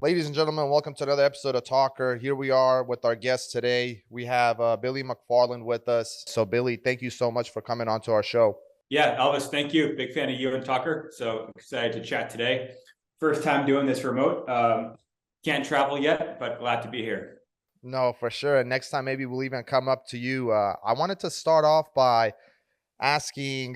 Ladies and gentlemen, welcome to another episode of Talker. Here we are with our guest today. We have Billy McFarland with us. So, Billy, thank you so much for coming onto our show. Yeah, Elvis, thank you. Big fan of you and Tucker. So excited to chat today. First time doing this remote. Can't travel yet, but glad to be here. No, for sure. And next time, maybe we'll even come up to you. I wanted to start off by asking,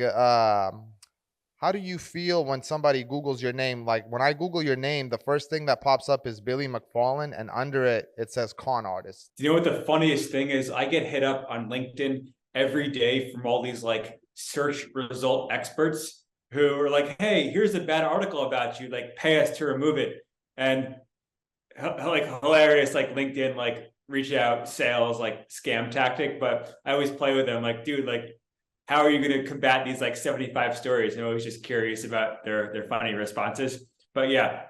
how do you feel when somebody Googles your name? Like when I Google your name, the first thing that pops up is Billy McFarland, and under it, it says con artist. Do you know what the funniest thing is? I get hit up on LinkedIn every day from all these like search result experts who are like, hey, here's a bad article about you. Like, pay us to remove it. And like hilarious, like LinkedIn, like reach out sales, like scam tactic. But I always play with them like, dude, like, how are you going to combat these like 75 stories? And I was just curious about their funny responses. But yeah,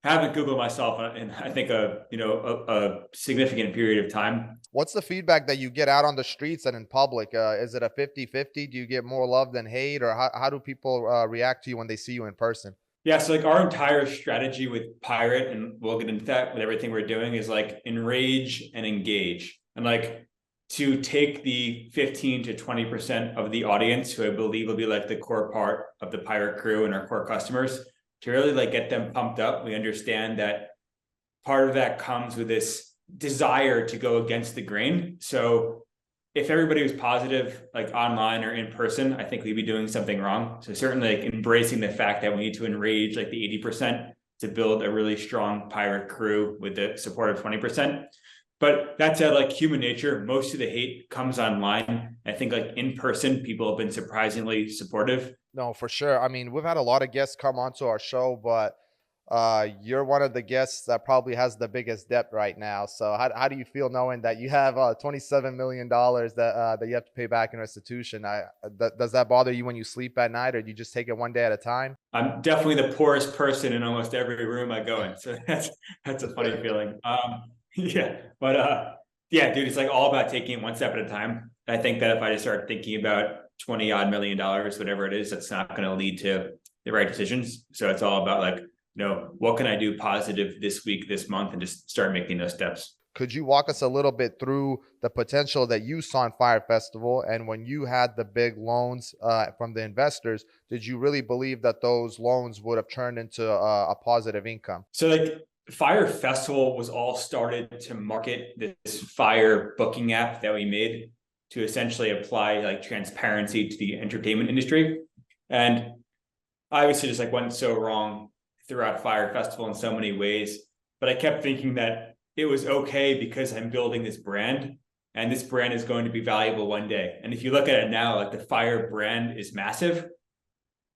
haven't Googled myself in I think a significant period of time. What's the feedback that you get out on the streets and in public? Is it a 50-50? Do you get more love than hate? Or how do people react to you when they see you in person? Yeah, so like our entire strategy with Pirate, and we'll get into that with everything we're doing, is like enrage and engage. And like to take the 15 to 20% of the audience who I believe will be like the core part of the Pirate crew and our core customers to really like get them pumped up. We understand that part of that comes with this desire to go against the grain. So if everybody was positive, like online or in person, I think we'd be doing something wrong. So certainly like embracing the fact that we need to enrage like the 80% to build a really strong Pirate crew with the support of 20%. But that said, like human nature, most of the hate comes online. I think like in person, people have been surprisingly supportive. No, for sure. I mean, we've had a lot of guests come onto our show, but you're one of the guests that probably has the biggest debt right now. So how do you feel knowing that you have $27 million that you have to pay back in restitution? Does that bother you when you sleep at night, or do you just take it one day at a time? I'm definitely the poorest person in almost every room I go in. So that's a funny feeling. Yeah, but yeah, dude, it's like all about taking it one step at a time. I think that if I just start thinking about 20 odd $1 million, whatever it is, that's not going to lead to the right decisions. So it's all about like, what can I do positive this week, this month, and just start making those steps. Could you walk us a little bit through the potential that you saw in Fyre Festival? And when you had the big loans from the investors, did you really believe that those loans would have turned into a positive income? So like Fyre Festival was all started to market this Fyre booking app that we made to essentially apply like transparency to the entertainment industry. And obviously just like went so wrong throughout Fyre Festival in so many ways. But I kept thinking that it was okay because I'm building this brand and this brand is going to be valuable one day. And if you look at it now, like the Fyre brand is massive.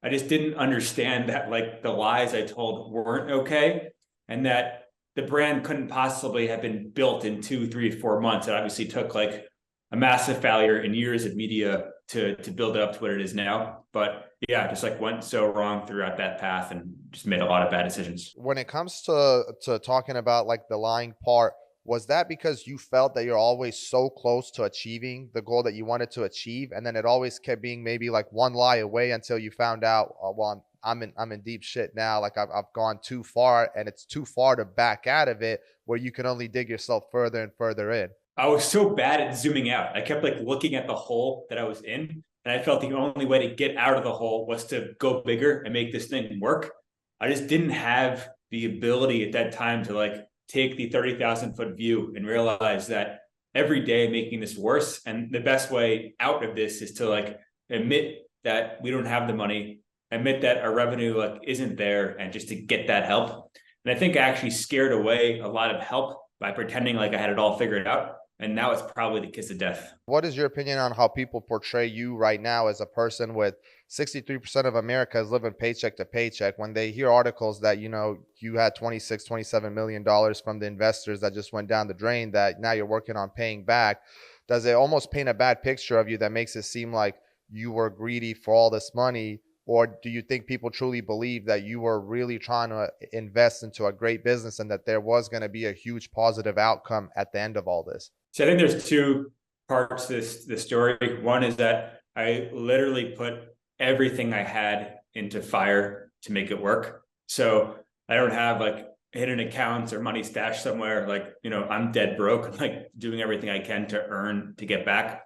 I just didn't understand that like the lies I told weren't okay, and that the brand couldn't possibly have been built in 2, 3, 4 months. It obviously took like a massive failure and years of media to build it up to what it is now. But yeah, just like went so wrong throughout that path and just made a lot of bad decisions. When it comes to talking about like the lying part, was that because you felt that you're always so close to achieving the goal that you wanted to achieve, and then it always kept being maybe like one lie away until you found out, well, I'm in deep shit now. Like I've gone too far, and it's too far to back out of it, where you can only dig yourself further and further in. I was so bad at zooming out. I kept like looking at the hole that I was in, and I felt the only way to get out of the hole was to go bigger and make this thing work. I just didn't have the ability at that time to like take the 30,000-foot view and realize that every day making this worse. And the best way out of this is to like admit that we don't have the money, admit that our revenue like isn't there, and just to get that help. And I think I actually scared away a lot of help by pretending like I had it all figured out. And now it's probably the kiss of death. What is your opinion on how people portray you right now as a person with 63% of America is living paycheck to paycheck? When they hear articles that, you had 26, $27 million from the investors that just went down the drain, that now you're working on paying back, does it almost paint a bad picture of you that makes it seem like you were greedy for all this money? Or do you think people truly believe that you were really trying to invest into a great business and that there was going to be a huge positive outcome at the end of all this? So I think there's two parts to this story. One is that I literally put everything I had into Fyre to make it work. So I don't have like hidden accounts or money stashed somewhere. Like, I'm dead broke, like doing everything I can to earn to get back.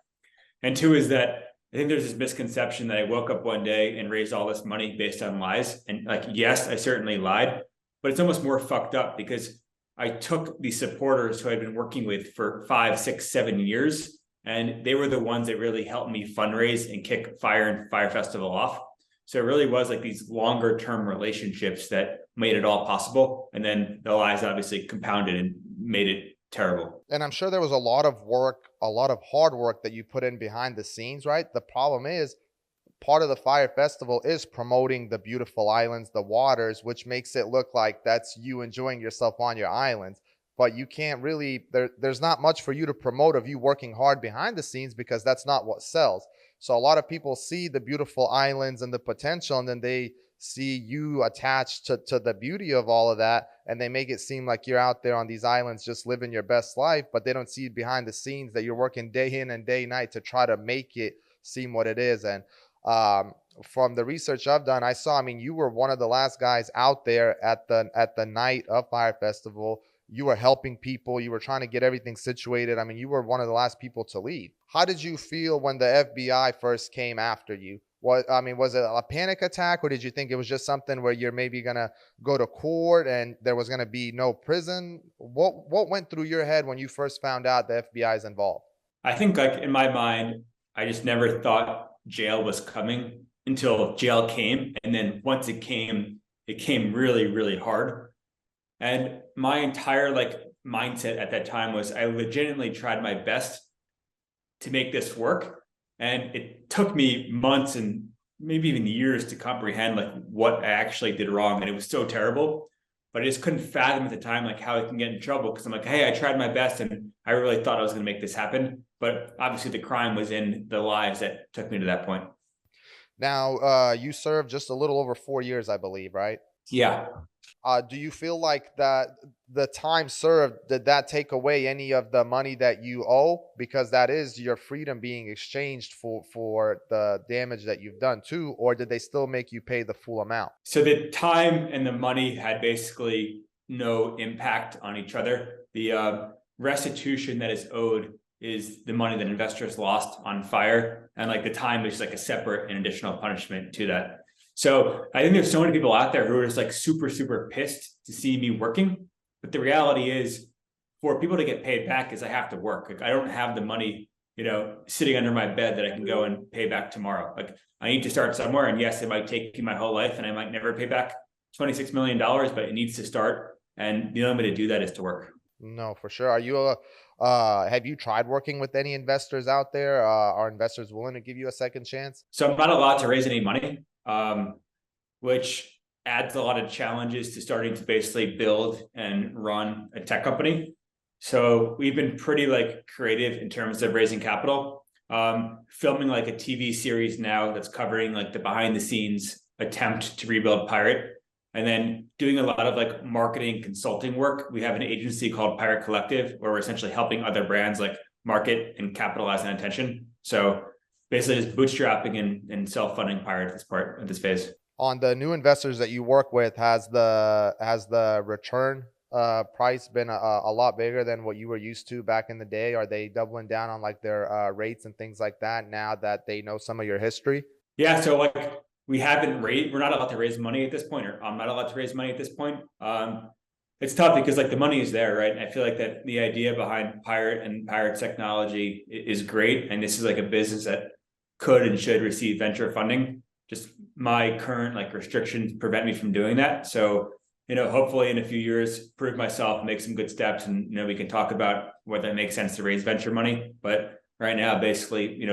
And two is that I think there's this misconception that I woke up one day and raised all this money based on lies. And like, yes, I certainly lied, but it's almost more fucked up because I took the supporters who I'd been working with for 5, 6, 7 years, and they were the ones that really helped me fundraise and kick Fyre and Fyre Festival off. So it really was like these longer term relationships that made it all possible. And then the lies obviously compounded and made it terrible. And I'm sure there was a lot of work, a lot of hard work that you put in behind the scenes, right? The problem is part of the Fyre Festival is promoting the beautiful islands, the waters, which makes it look like that's you enjoying yourself on your islands. But you can't really, there's not much for you to promote of you working hard behind the scenes because that's not what sells. So a lot of people see the beautiful islands and the potential, and then they see you attached to the beauty of all of that, and they make it seem like you're out there on these islands just living your best life, but they don't see behind the scenes that you're working day in and day night to try to make it seem what it is. And from the research I've done, I saw, I mean, you were one of the last guys out there at the night of Fyre Festival. You were helping people. You were trying to get everything situated. I mean, you were one of the last people to leave. How did you feel when the FBI first came after you? I mean, was it a panic attack, or did you think it was just something where you're maybe gonna go to court and there was gonna be no prison? What went through your head when you first found out the FBI is involved? I think like in my mind, I just never thought jail was coming until jail came. And then once it came really, really hard. And my entire like mindset at that time was I legitimately tried my best to make this work. And it took me months and maybe even years to comprehend like what I actually did wrong. And it was so terrible, but I just couldn't fathom at the time like how I can get in trouble. Cause I'm like, hey, I tried my best and I really thought I was going to make this happen. But obviously the crime was in the lies that took me to that point. Now, you served just a little over 4 years, I believe, right? Yeah. Do you feel like that the time served, did that take away any of the money that you owe? Because that is your freedom being exchanged for the damage that you've done too, or did they still make you pay the full amount? So the time and the money had basically no impact on each other. The restitution that is owed is the money that investors lost on Fyre, and like the time is like a separate and additional punishment to that. So I think there's so many people out there who are just like super, super pissed to see me working. But the reality is for people to get paid back is I have to work. Like I don't have the money, sitting under my bed that I can go and pay back tomorrow. Like I need to start somewhere. And yes, it might take me my whole life and I might never pay back $26 million, but it needs to start. And the only way to do that is to work. No, for sure. Are you have you tried working with any investors out there? Are investors willing to give you a second chance? So I'm not allowed to raise any money, which adds a lot of challenges to starting to basically build and run a tech company. So we've been pretty like creative in terms of raising capital, filming like a TV series now that's covering like the behind the scenes attempt to rebuild Pirate, and then doing a lot of like marketing consulting work. We have an agency called Pirate Collective where we're essentially helping other brands like market and capitalize on attention. So basically just bootstrapping and self-funding Pirate at this phase. On the new investors that you work with, has the return price been a lot bigger than what you were used to back in the day? Are they doubling down on like their rates and things like that now that they know some of your history? Yeah, so like we're not allowed to raise money at this point, or I'm not allowed to raise money at this point. It's tough because like the money is there, right? And I feel like that the idea behind Pirate and Pirate technology is great. And this is like a business that could and should receive venture funding. Just my current like restrictions prevent me from doing that. So, hopefully in a few years, prove myself, make some good steps, and we can talk about whether it makes sense to raise venture money. But right now, basically,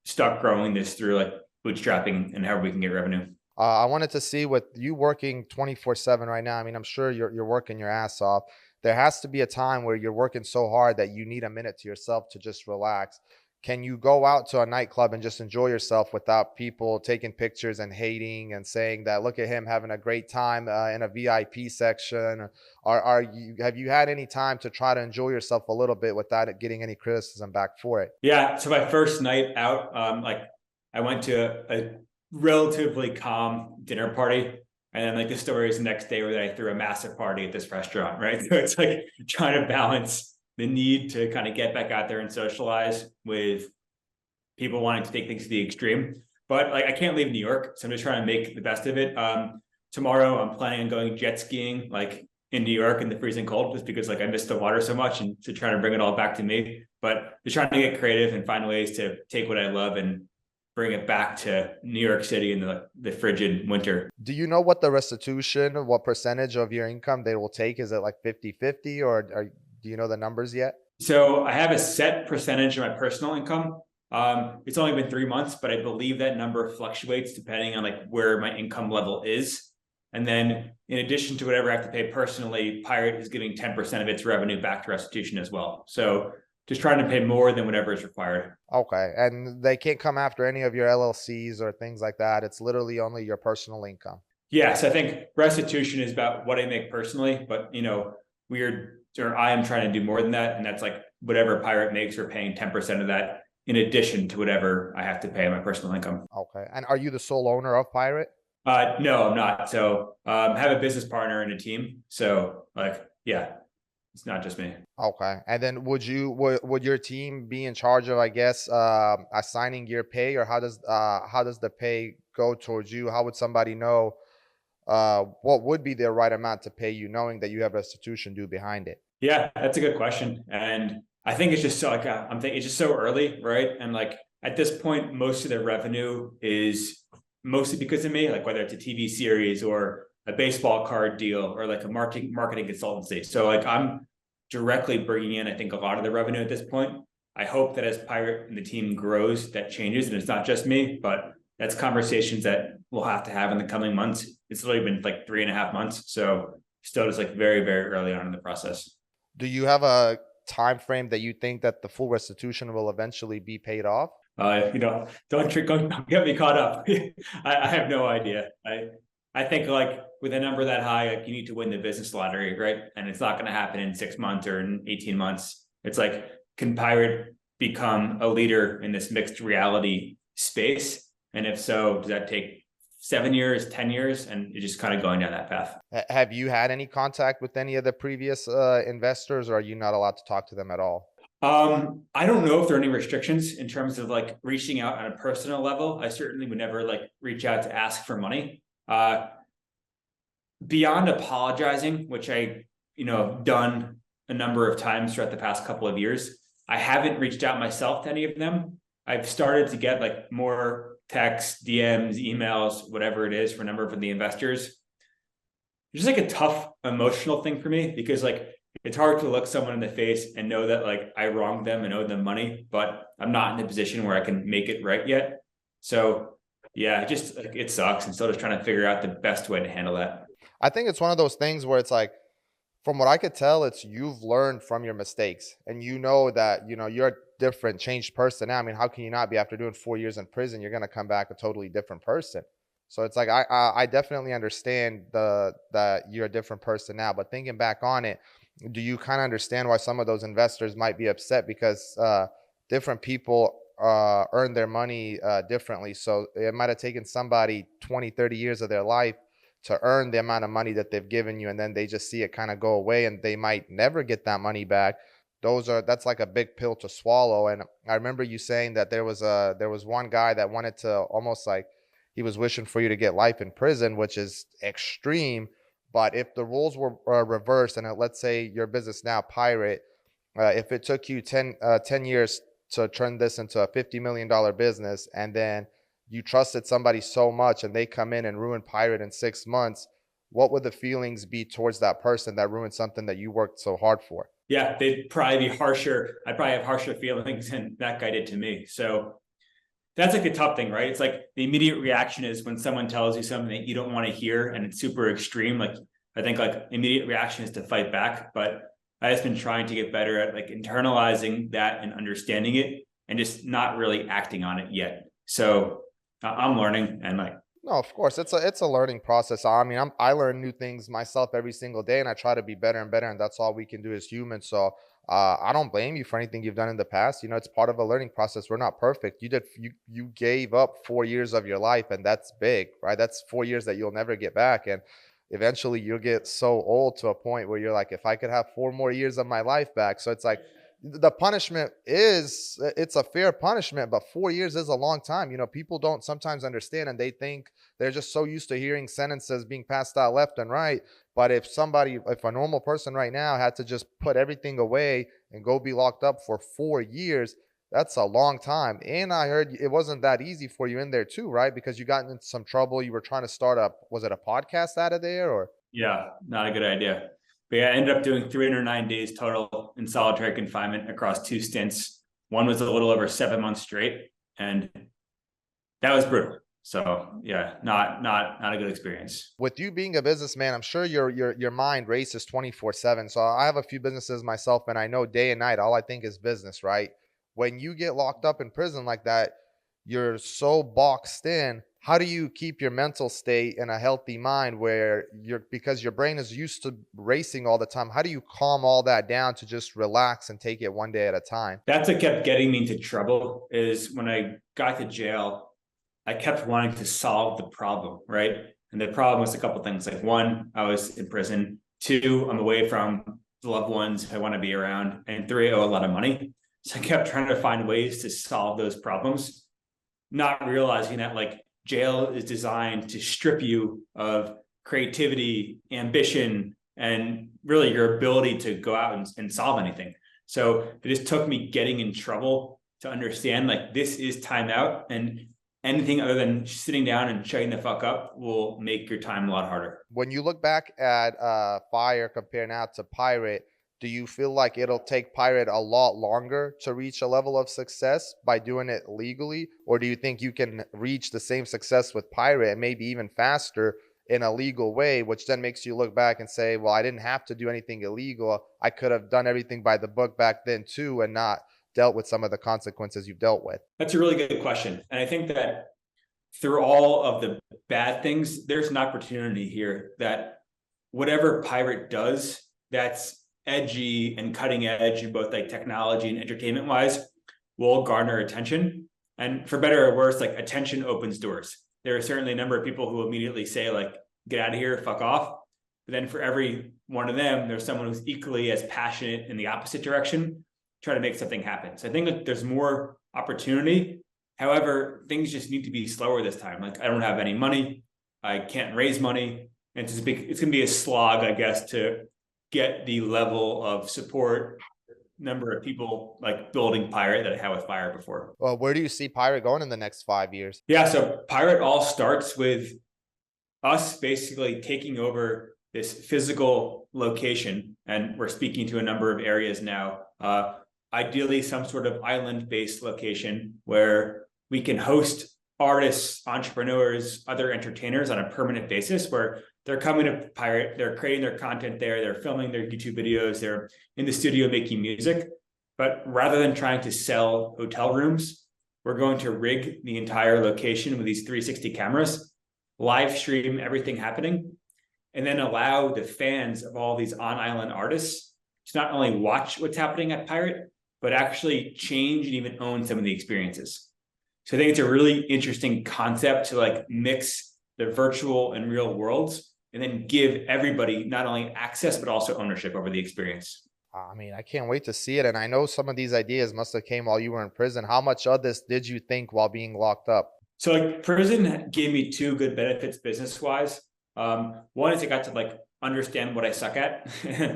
stuck growing this through like bootstrapping and how we can get revenue. I wanted to see, with you working 24/7 right now, I mean, I'm sure you're working your ass off. There has to be a time where you're working so hard that you need a minute to yourself to just relax. Can you go out to a nightclub and just enjoy yourself without people taking pictures and hating and saying that, look at him having a great time in a VIP section? Have you had any time to try to enjoy yourself a little bit without it getting any criticism back for it? Yeah. So my first night out, like I went to a relatively calm dinner party And then like the story is the next day where I threw a massive party at this restaurant, right? So it's like trying to balance the need to kind of get back out there and socialize with people wanting to take things to the extreme. But like I can't leave New York, so I'm just trying to make the best of it. Tomorrow I'm planning on going jet skiing like in New York in the freezing cold, just because like I miss the water so much, and to try to bring it all back to me. But just trying to get creative and find ways to take what I love and bring it back to New York City in the frigid winter. Do you know what the restitution, what percentage of your income they will take? Is it like 50-50, do you know the numbers yet? So I have a set percentage of my personal income. It's only been 3 months, but I believe that number fluctuates depending on like where my income level is. And then in addition to whatever I have to pay personally, Pirate is giving 10% of its revenue back to restitution as well. So just trying to pay more than whatever is required. Okay. And they can't come after any of your LLCs or things like that. It's literally only your personal income. Yes, I think restitution is about what I make personally, but I am trying to do more than that. And that's like whatever Pirate makes, we're paying 10% of that in addition to whatever I have to pay my personal income. Okay. And are you the sole owner of Pirate? No, I'm not. So I have a business partner and a team. So like, yeah, it's not just me. Okay. And then would your team be in charge of, I guess, assigning your pay, or how does the pay go towards you? How would somebody know what would be the right amount to pay you, knowing that you have restitution due behind it? Yeah, that's a good question. And I think it's just so like, I'm thinking it's just so early, right? And like at this point, most of the revenue is mostly because of me, like whether it's a TV series or a baseball card deal or like a marketing consultancy. So like I'm directly bringing in, I think, a lot of the revenue at this point. I hope that as Pirate and the team grows, that changes, and it's not just me, but that's conversations that we'll have to have in the coming months. It's literally been like 3.5 months. So still just like very, very early on in the process. Do you have a time frame that you think that the full restitution will eventually be paid off? Don't get me caught up. I have no idea. I think like with a number that high, like you need to win the business lottery, right? And it's not going to happen in 6 months or in 18 months. It's like, can Pirate become a leader in this mixed reality space? And if so, does that take 7 years, 10 years? And you're just kind of going down that path. Have you had any contact with any of the previous investors, or are you not allowed to talk to them at all? I don't know if there are any restrictions in terms of like reaching out on a personal level. I certainly would never like reach out to ask for money. Beyond apologizing, which I, have done a number of times throughout the past couple of years, I haven't reached out myself to any of them. I've started to get like more texts, DMs, emails, whatever it is for a number of the investors. It's just like a tough emotional thing for me, because like it's hard to look someone in the face and know that like I wronged them and owe them money, but I'm not in a position where I can make it right yet. So yeah, just like it sucks. And still just trying to figure out the best way to handle that. I think it's one of those things where it's like, from what I could tell, it's you've learned from your mistakes, and you know that, you're a different, changed person now. I mean, how can you not be? After doing 4 years in prison, you're going to come back a totally different person. So it's like, I definitely understand that you're a different person now, but thinking back on it, do you kind of understand why some of those investors might be upset? Because different people earn their money differently. So it might have taken somebody 20, 30 years of their life to earn the amount of money that they've given you, and then they just see it kind of go away, and they might never get that money back. That's like a big pill to swallow. And I remember you saying that there was one guy that wanted to, almost like he was wishing for you to get life in prison, which is extreme. But if the rules were reversed, and let's say your business now, Pirate, if it took you 10 years to turn this into a $50 million business, and then you trusted somebody so much and they come in and ruin Pirate in 6 months, what would the feelings be towards that person that ruined something that you worked so hard for? Yeah, they'd probably be harsher. I'd probably have harsher feelings than that guy did to me. So that's like a tough thing, right? It's like the immediate reaction is when someone tells you something that you don't want to hear and it's super extreme. Like I think like immediate reaction is to fight back, but I've just been trying to get better at like internalizing that and understanding it and just not really acting on it yet. So I'm learning, and like No, of course, it's a learning process. I mean, I learn new things myself every single day, and I try to be better and better, and that's all we can do as humans. So, I don't blame you for anything you've done in the past. You know, it's part of a learning process. We're not perfect. You gave up 4 years of your life, and that's big, right? That's 4 years that you'll never get back, and eventually you'll get so old to a point where you're like, if I could have 4 more years of my life back. So it's like the punishment is it's a fair punishment, but 4 years is a long time. You know, people don't sometimes understand, and they think they're just so used to hearing sentences being passed out left and right. But if a normal person right now had to just put everything away and go be locked up for 4 years, that's a long time. And I heard it wasn't that easy for you in there too, right? Because you got into some trouble. You were trying to start up, was it a podcast out of there or? Yeah, not a good idea. But yeah, I ended up doing 309 days total in solitary confinement across 2 stints. One was a little over 7 months straight, and that was brutal. So yeah, not a good experience. With you being a businessman, I'm sure your mind races 24/7. So I have a few businesses myself, and I know day and night all I think is business, right? When you get locked up in prison like that, you're so boxed in. How do you keep your mental state in a healthy mind where because your brain is used to racing all the time? How do you calm all that down to just relax and take it one day at a time? That's what kept getting me into trouble is when I got to jail, I kept wanting to solve the problem, right? And the problem was a couple things. Like one, I was in prison. Two, I'm away from the loved ones I want to be around. And three, I owe a lot of money. So I kept trying to find ways to solve those problems, not realizing that like jail is designed to strip you of creativity, ambition, and really your ability to go out and solve anything. So it just took me getting in trouble to understand like this is time out, and anything other than sitting down and shutting the fuck up will make your time a lot harder. When you look back at Fire compare now to Pirate, do you feel like it'll take Pirate a lot longer to reach a level of success by doing it legally? Or do you think you can reach the same success with Pirate and maybe even faster in a legal way, which then makes you look back and say, well, I didn't have to do anything illegal. I could have done everything by the book back then too and not dealt with some of the consequences you've dealt with? That's a really good question. And I think that through all of the bad things, there's an opportunity here that whatever Pirate does that's edgy and cutting edge in both like technology and entertainment wise will garner attention. And for better or worse, like attention opens doors. There are certainly a number of people who immediately say like, get out of here, fuck off. But then for every one of them, there's someone who's equally as passionate in the opposite direction, try to make something happen. So I think that there's more opportunity. However, things just need to be slower this time. Like I don't have any money. I can't raise money. And it's going to be a slog, I guess, to get the level of support, number of people like building Pirate that I had with Fyre before. Well, where do you see Pirate going in the next 5 years? Yeah, so Pirate all starts with us basically taking over this physical location, and we're speaking to a number of areas now. Ideally, some sort of island-based location where we can host artists, entrepreneurs, other entertainers on a permanent basis, where they're coming to Pirate, they're creating their content there, they're filming their YouTube videos, they're in the studio making music. But rather than trying to sell hotel rooms, we're going to rig the entire location with these 360 cameras, live stream everything happening, and then allow the fans of all these on-island artists to not only watch what's happening at Pirate, but actually change and even own some of the experiences. So I think it's a really interesting concept to like mix the virtual and real worlds and then give everybody not only access, but also ownership over the experience. I mean, I can't wait to see it. And I know some of these ideas must have came while you were in prison. How much of this did you think while being locked up? So like prison gave me two good benefits business-wise. One is I got to like understand what I suck at,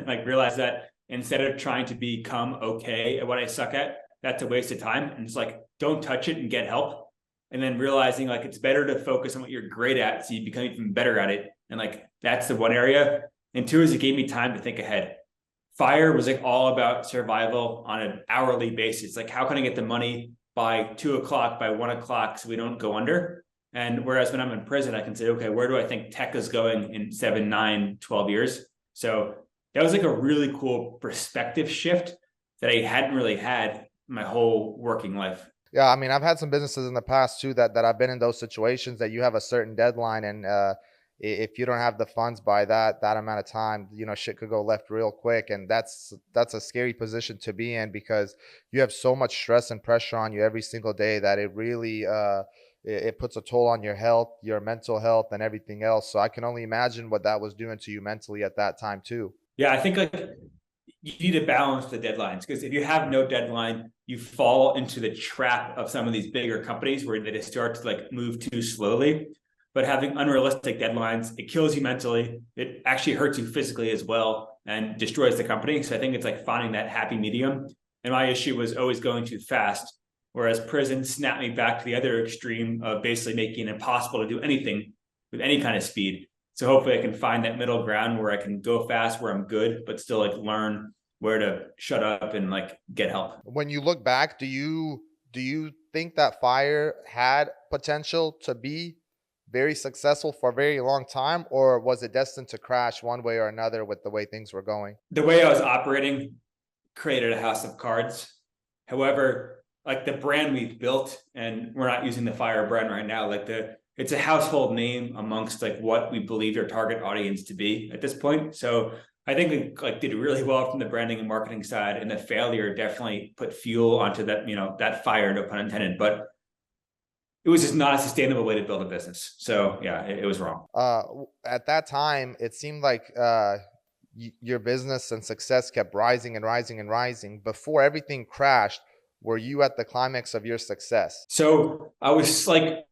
like realize that instead of trying to become okay at what I suck at, that's a waste of time. And it's like, don't touch it and get help. And then realizing like it's better to focus on what you're great at so you become even better at it. And like that's the one area. And two is it gave me time to think ahead. Fyre was like all about survival on an hourly basis. Like, how can I get the money by 2 o'clock, by 1 o'clock so we don't go under? And whereas when I'm in prison, I can say, okay, where do I think tech is going in 7, 9, 12 years? So that was like a really cool perspective shift that I hadn't really had my whole working life. Yeah, I mean, I've had some businesses in the past too that I've been in those situations that you have a certain deadline, and if you don't have the funds by that amount of time, shit could go left real quick, and that's a scary position to be in because you have so much stress and pressure on you every single day that it really it puts a toll on your health, your mental health, and everything else. So I can only imagine what that was doing to you mentally at that time too. Yeah, I think like you need to balance the deadlines because if you have no deadline, you fall into the trap of some of these bigger companies where they just start to like move too slowly. But having unrealistic deadlines, it kills you mentally. It actually hurts you physically as well and destroys the company. So I think it's like finding that happy medium. And my issue was always going too fast, whereas prison snapped me back to the other extreme of basically making it impossible to do anything with any kind of speed. So hopefully I can find that middle ground where I can go fast, where I'm good, but still like learn where to shut up and like get help. When you look back, do you think that Fire had potential to be very successful for a very long time, or was it destined to crash one way or another with the way things were going? The way I was operating created a house of cards. However, like the brand we've built, and we're not using the Fyre brand right now, like it's a household name amongst like what we believe our target audience to be at this point. So I think we like did really well from the branding and marketing side, and the failure definitely put fuel onto that, that fire, no pun intended. But it was just not a sustainable way to build a business. So yeah, it was wrong. At that time, it seemed like your business and success kept rising and rising and rising. Before everything crashed, were you at the climax of your success? So I was like,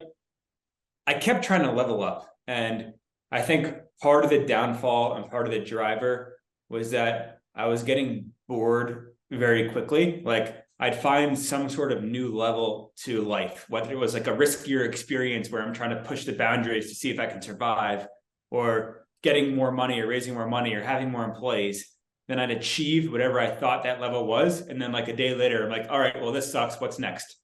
I kept trying to level up. And I think part of the downfall and part of the driver was that I was getting bored very quickly. Like I'd find some sort of new level to life, whether it was like a riskier experience where I'm trying to push the boundaries to see if I can survive, or getting more money or raising more money or having more employees. Then I'd achieve whatever I thought that level was. And then like a day later, I'm like, all right, well, this sucks. What's next?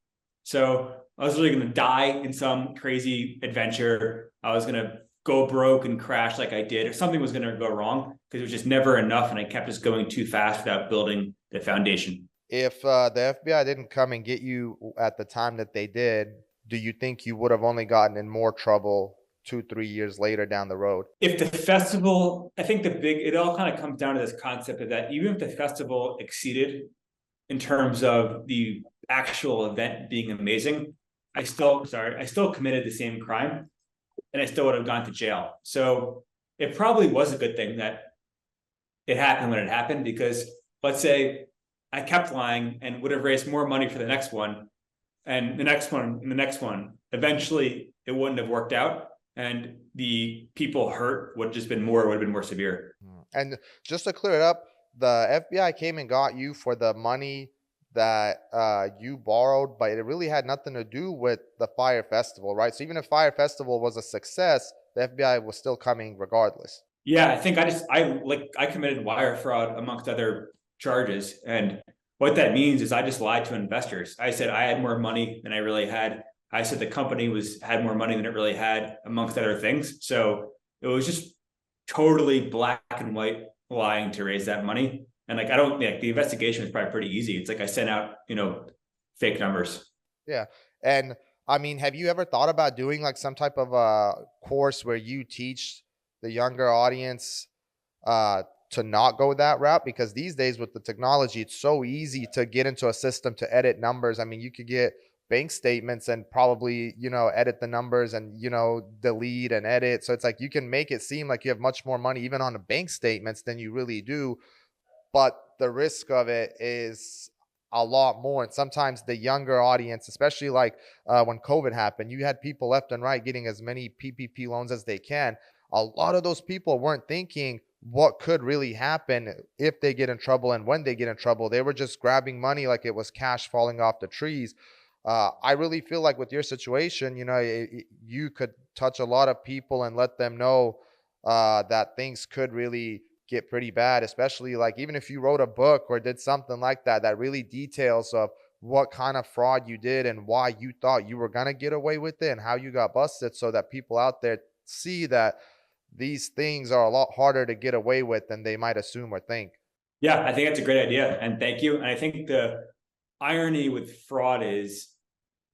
So I was really going to die in some crazy adventure. I was going to go broke and crash like I did, or something was going to go wrong because it was just never enough. And I kept just going too fast without building the foundation. If the FBI didn't come and get you at the time that they did, do you think you would have only gotten in more trouble 2, 3 years later down the road? If the festival, I think it all kind of comes down to this concept of that even if the festival exceeded in terms of the actual event being amazing, I still committed the same crime and I still would have gone to jail. So it probably was a good thing that it happened when it happened, because let's say I kept lying and would have raised more money for the next one and the next one and the next one. Eventually it wouldn't have worked out and the people hurt would have been more severe. And just to clear it up, the FBI came and got you for the money that you borrowed, but it really had nothing to do with the Fyre Festival, right? So even if Fyre Festival was a success, the FBI was still coming regardless. Yeah, I think I committed wire fraud amongst other charges. And what that means is I just lied to investors. I said I had more money than I really had. I said the company had more money than it really had, amongst other things. So it was just totally black and white lying to raise that money. And like I don't like the investigation was probably pretty easy. It's like I sent out, fake numbers. Yeah. And I mean, have you ever thought about doing like some type of course where you teach the younger audience to not go that route? Because these days with the technology, it's so easy to get into a system to edit numbers. I mean, you could get bank statements and probably, edit the numbers and, delete and edit. So it's like you can make it seem like you have much more money even on the bank statements than you really do. But the risk of it is a lot more. And sometimes the younger audience, especially like when COVID happened, you had people left and right getting as many PPP loans as they can. A lot of those people weren't thinking what could really happen if they get in trouble and when they get in trouble. They were just grabbing money like it was cash falling off the trees. I really feel like with your situation, you could touch a lot of people and let them know that things could really get pretty bad, especially like even if you wrote a book or did something like that that really details of what kind of fraud you did and why you thought you were going to get away with it and how you got busted, so that people out there see that these things are a lot harder to get away with than they might assume or think. Yeah, I think that's a great idea. And thank you. And I think the irony with fraud is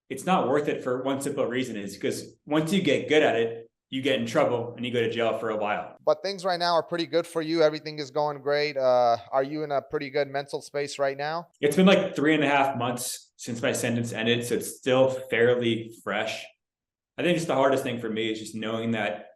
it's not worth it for one simple reason, is because once you get good at it, you get in trouble and you go to jail for a while. But things right now are pretty good for you. Everything is going great. Are you in a pretty good mental space right now? It's been like 3.5 months since my sentence ended, so it's still fairly fresh. I think just the hardest thing for me is just knowing that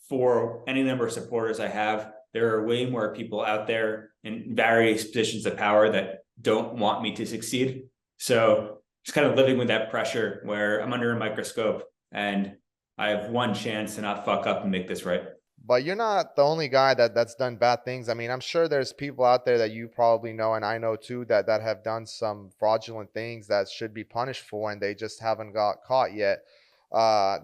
for any number of supporters I have, there are way more people out there in various positions of power that don't want me to succeed. So just kind of living with that pressure where I'm under a microscope and I have one chance to not fuck up and make this right. But you're not the only guy that's done bad things. I mean, I'm sure there's people out there that you probably know, and I know too, that have done some fraudulent things that should be punished for, and they just haven't got caught yet. Uh,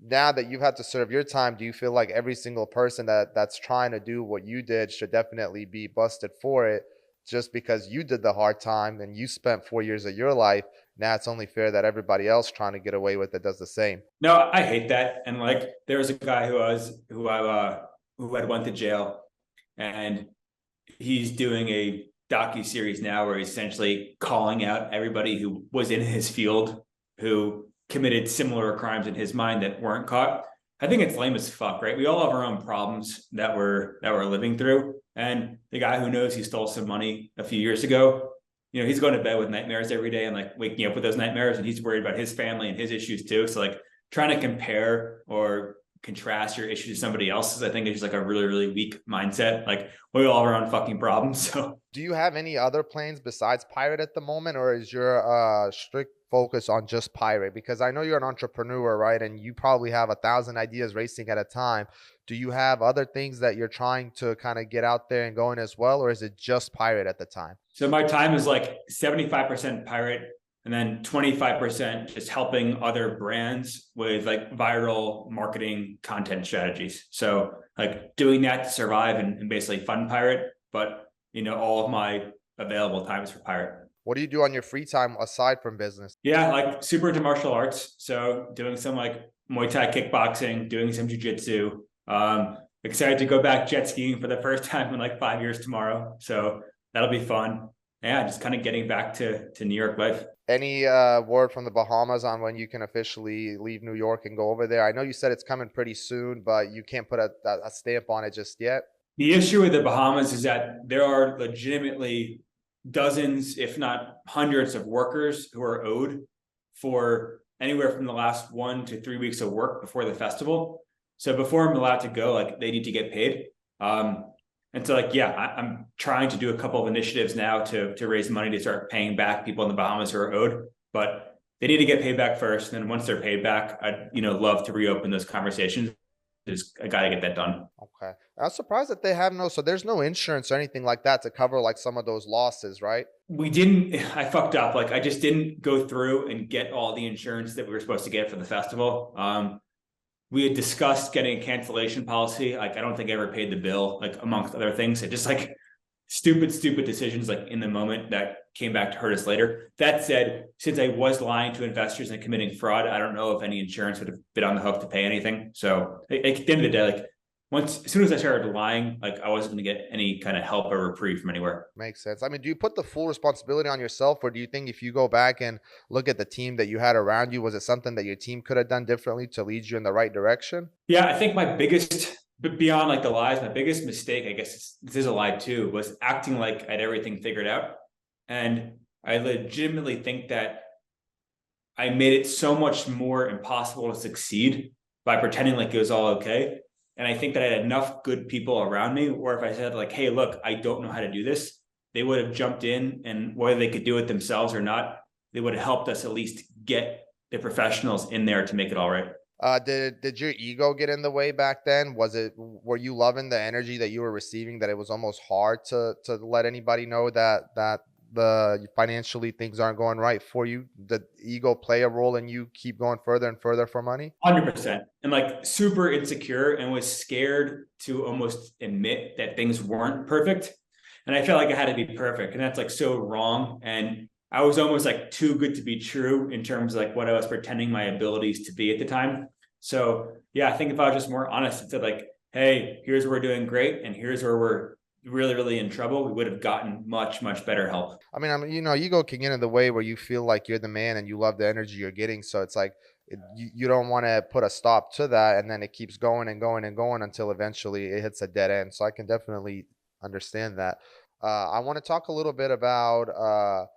Now that you've had to serve your time, do you feel like every single person that's trying to do what you did should definitely be busted for it, just because you did the hard time and you spent 4 years of your life? Now it's only fair that everybody else trying to get away with it does the same. No, I hate that. And like there was a guy who had went to jail, and he's doing a docu-series now where he's essentially calling out everybody who was in his field who committed similar crimes in his mind that weren't caught. I think it's lame as fuck, right? We all have our own problems that we're living through. And the guy who knows he stole some money a few years ago, he's going to bed with nightmares every day and like waking up with those nightmares, and he's worried about his family and his issues too. So like trying to compare or contrast your issue to somebody else's, I think is just like a really, really weak mindset. Like we all have our own fucking problems. So Do you have any other planes besides Pirate at the moment, or is your strict focus on just Pirate? Because I know you're an entrepreneur, right? And you probably have 1,000 ideas racing at a time. Do you have other things that you're trying to kind of get out there and going as well, or is it just Pirate at the time? so my time is like 75% pirate, and then 25% just helping other brands with like viral marketing content strategies. So like doing that to survive and basically fund pirate, but all of my available time is for pirate. What do you do on your free time aside from business? Yeah, like super into martial arts. So doing some like Muay Thai kickboxing, doing some jujitsu. Excited to go back jet skiing for the first time in like 5 years tomorrow. So that'll be fun. Yeah, just kind of getting back to New York life. Any word from the Bahamas on when you can officially leave New York and go over there? I know you said it's coming pretty soon, but you can't put a stamp on it just yet. The issue with the Bahamas is that there are legitimately dozens, if not hundreds of workers who are owed for anywhere from the last 1 to 3 weeks of work before the festival. So before I'm allowed to go, like they need to get paid. And so like, yeah, I'm trying to do a couple of initiatives now to raise money to start paying back people in the Bahamas who are owed, but they need to get paid back first. And then once they're paid back, I'd, love to reopen those conversations. I got to get that done. Okay. I was surprised that they have so there's no insurance or anything like that to cover like some of those losses, right? I fucked up. Like I just didn't go through and get all the insurance that we were supposed to get for the festival. We had discussed getting a cancellation policy. Like I don't think I ever paid the bill, like amongst other things. It just like stupid decisions like in the moment that came back to hurt us later. That said, since I was lying to investors and committing fraud, I don't know if any insurance would have been on the hook to pay anything. So at the end of the day, like as soon as I started lying, like I wasn't going to get any kind of help or reprieve from anywhere. Makes sense. I mean, do you put the full responsibility on yourself, or do you think if you go back and look at the team that you had around you, was it something that your team could have done differently to lead you in the right direction? Yeah, I think my biggest, but beyond like the lies, my biggest mistake, I guess this is a lie too, was acting like I had everything figured out. And I legitimately think that I made it so much more impossible to succeed by pretending like it was all okay. And I think that I had enough good people around me, or if I said like, hey, look, I don't know how to do this, they would have jumped in, and whether they could do it themselves or not, they would have helped us at least get the professionals in there to make it all right. Did your ego get in the way back then? Were you loving the energy that you were receiving, that it was almost hard to let anybody know that the financially things aren't going right for you? Did ego play a role in you keep going further and further for money? 100%. And like super insecure and was scared to almost admit that things weren't perfect. And I felt like I had to be perfect. And that's like so wrong. And I was almost like too good to be true in terms of like what I was pretending my abilities to be at the time. So yeah, I think if I was just more honest and said like, hey, here's where we're doing great, and here's where we're really, really in trouble, we would have gotten much, much better help. I mean, ego can get in the way where you feel like you're the man and you love the energy you're getting. So it's like you don't want to put a stop to that, and then it keeps going and going and going until eventually it hits a dead end. So I can definitely understand that. I want to talk a little bit about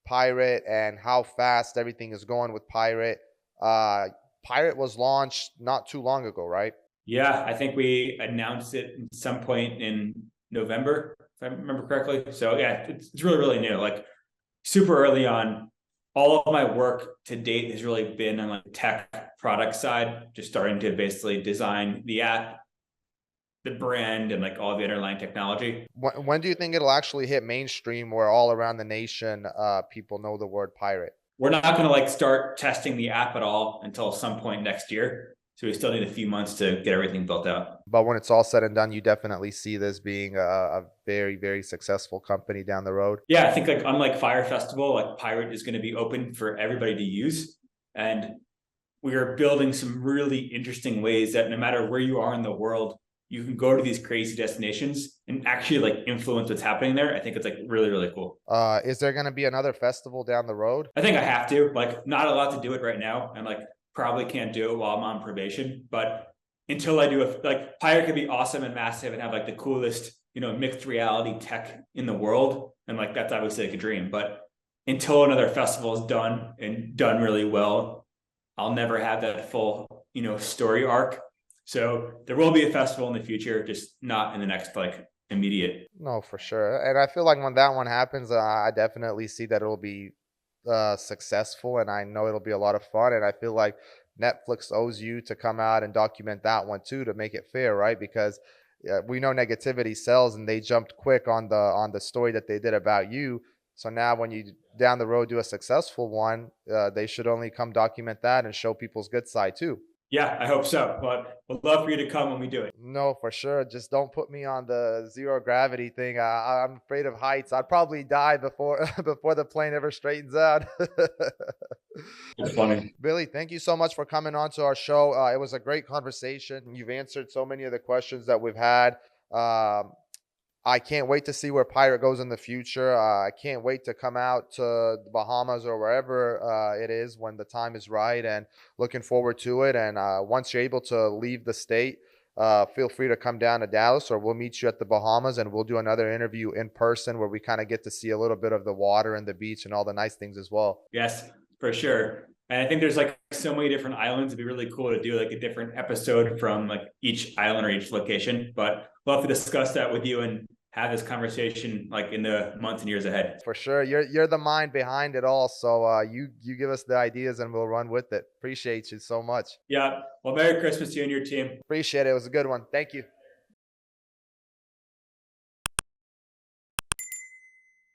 Pirate and how fast everything is going with Pirate. Uh, Pirate was launched not too long ago, right? Yeah, I think we announced it at some point in November, if I remember correctly. So yeah, it's really, really new. Like super early on. All of my work to date has really been on like the tech product side, just starting to basically design the app, the brand, and like all the underlying technology. When do you think it'll actually hit mainstream where all around the nation people know the word pirate? We're not going to like start testing the app at all until some point next year. So we still need a few months to get everything built out. But when it's all said and done, you definitely see this being a very, very successful company down the road. Yeah, I think like unlike Fyre Festival, like Pirate is going to be open for everybody to use. And we are building some really interesting ways that no matter where you are in the world, you can go to these crazy destinations and actually like influence what's happening there. I think it's like really, really cool. Is there going to be another festival down the road? I think I have to, like, not allowed to do it right now, and like probably can't do it while I'm on probation. But until I do it, like Pyre could be awesome and massive and have like the coolest, mixed reality tech in the world. And like that's obviously like a dream. But until another festival is done and done really well, I'll never have that full, story arc. So there will be a festival in the future, just not in the next like immediate. No, for sure. And I feel like when that one happens, I definitely see that it'll be successful, and I know it'll be a lot of fun. And I feel like Netflix owes you to come out and document that one too to make it fair, right? Because we know negativity sells, and they jumped quick on the story that they did about you. So now, when you down the road do a successful one, they should only come document that and show people's good side too. Yeah, I hope so. But we'd love for you to come when we do it. No, for sure. Just don't put me on the zero gravity thing. I'm afraid of heights. I'd probably die before before the plane ever straightens out. It's funny. Billy, thank you so much for coming on to our show. It was a great conversation. You've answered so many of the questions that we've had. Um, I can't wait to see where Pirate goes in the future. I can't wait to come out to the Bahamas or wherever it is when the time is right, and looking forward to it. And once you're able to leave the state, feel free to come down to Dallas, or we'll meet you at the Bahamas and we'll do another interview in person where we kind of get to see a little bit of the water and the beach and all the nice things as well. Yes, for sure. And I think there's like so many different islands. It'd be really cool to do like a different episode from like each island or each location. But we'll have to discuss that with you and have this conversation like in the months and years ahead. For sure. You're the mind behind it all. So you give us the ideas and we'll run with it. Appreciate you so much. Yeah. Well, Merry Christmas to you and your team. Appreciate it. It was a good one. Thank you.